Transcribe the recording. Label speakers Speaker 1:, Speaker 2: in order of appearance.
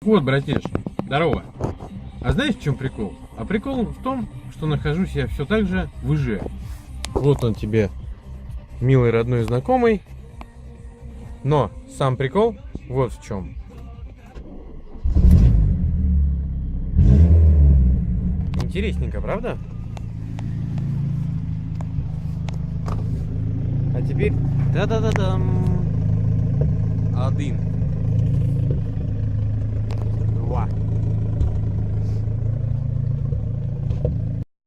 Speaker 1: вот, братиш, здорово. А знаешь, в чем прикол? А прикол в том, что нахожусь я все так же в Иже. Вот он тебе, милый родной знакомый. Но сам прикол вот в чем. Интересненько, правда? А теперь... Да-да-да-дам! Один.